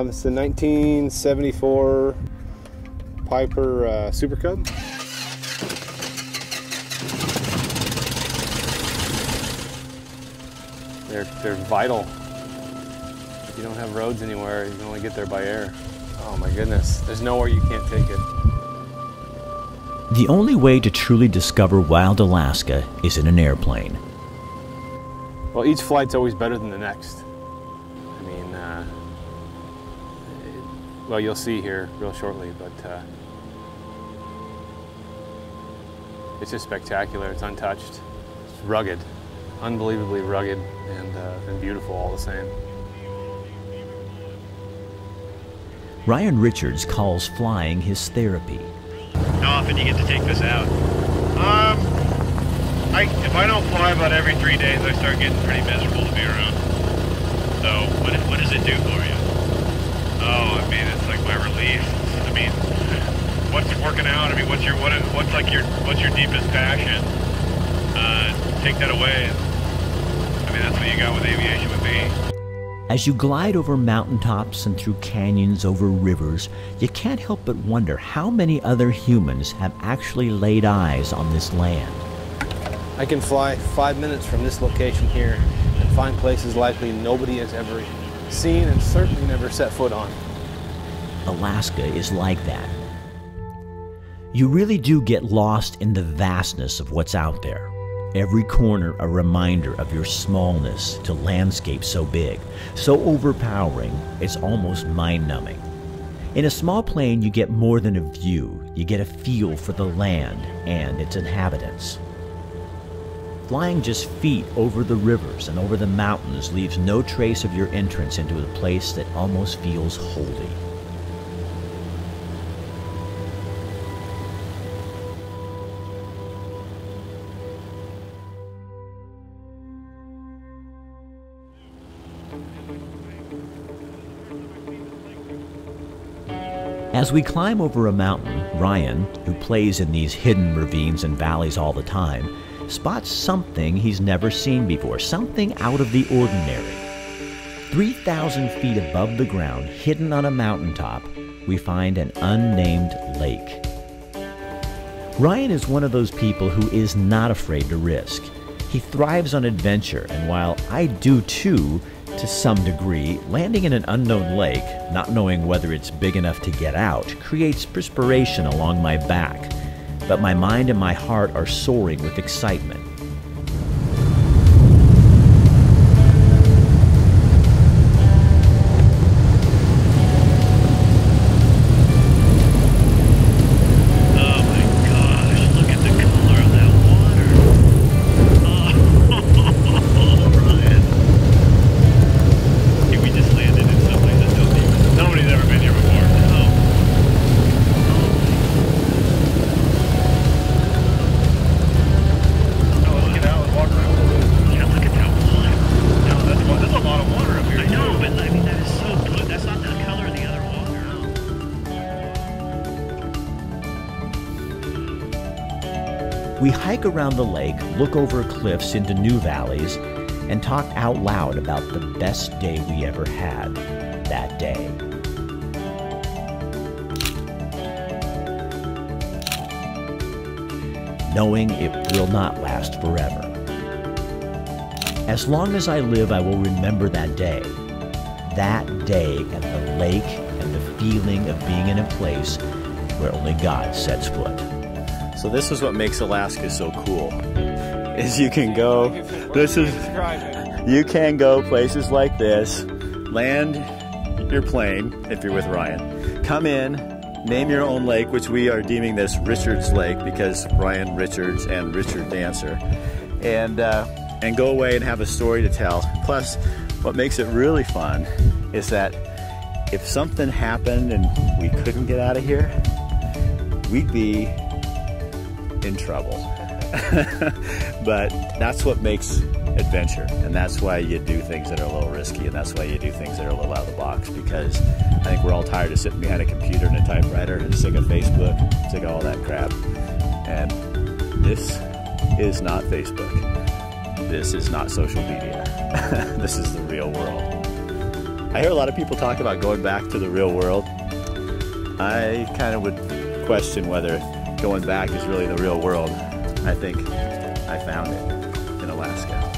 It's a 1974 Piper Super Cub. They're vital. If you don't have roads anywhere, you can only get there by air. Oh my goodness, there's nowhere you can't take it. The only way to truly discover wild Alaska is in an airplane. Well, each flight's always better than the next. I mean, well, you'll see here real shortly, but it's just spectacular. It's untouched. It's rugged, unbelievably rugged, and beautiful all the same. Ryan Richards calls flying his therapy. How often do you get to take this out? If I don't fly about every 3 days, I start getting pretty miserable to be around. So, what does it do for you? Oh, I mean, it's like my relief. I mean, what's working out? I mean, what's your deepest passion? Take that away. I mean, that's what you got with aviation with me. As you glide over mountaintops and through canyons, over rivers, you can't help but wonder how many other humans have actually laid eyes on this land. I can fly 5 minutes from this location here and find places likely nobody has ever seen and certainly never set foot on. Alaska is like that. You really do get lost in the vastness of what's out there. Every corner a reminder of your smallness to landscapes so big, so overpowering, it's almost mind-numbing. In a small plane, you get more than a view. You get a feel for the land and its inhabitants. Flying just feet over the rivers and over the mountains leaves no trace of your entrance into a place that almost feels holy. As we climb over a mountain, Ryan, who plays in these hidden ravines and valleys all the time, spots something he's never seen before, something out of the ordinary. 3,000 feet above the ground, hidden on a mountaintop, we find an unnamed lake. Ryan is one of those people who is not afraid to risk. He thrives on adventure, and while I do too, to some degree, landing in an unknown lake, not knowing whether it's big enough to get out, creates perspiration along my back. But my mind and my heart are soaring with excitement. We hike around the lake, look over cliffs into new valleys, and talk out loud about the best day we ever had that day. Knowing it will not last forever. As long as I live, I will remember that day. That day and the lake and the feeling of being in a place where only God sets foot. So this is what makes Alaska so cool, is you can go, you can go places like this, land your plane, if you're with Ryan, come in, name your own lake, which we are deeming this Richards Lake because Ryan Richards and Richard Dancer, and go away and have a story to tell. Plus, what makes it really fun is that if something happened and we couldn't get out of here, we'd be in trouble. But that's what makes adventure, and that's why you do things that are a little risky, and that's why you do things that are a little out of the box, because I think we're all tired of sitting behind a computer and a typewriter and sick of Facebook, sick of all that crap. And this is not Facebook. This is not social media. This is the real world. I hear a lot of people talk about going back to the real world. I kind of would question whether going back is really the real world. I think I found it in Alaska.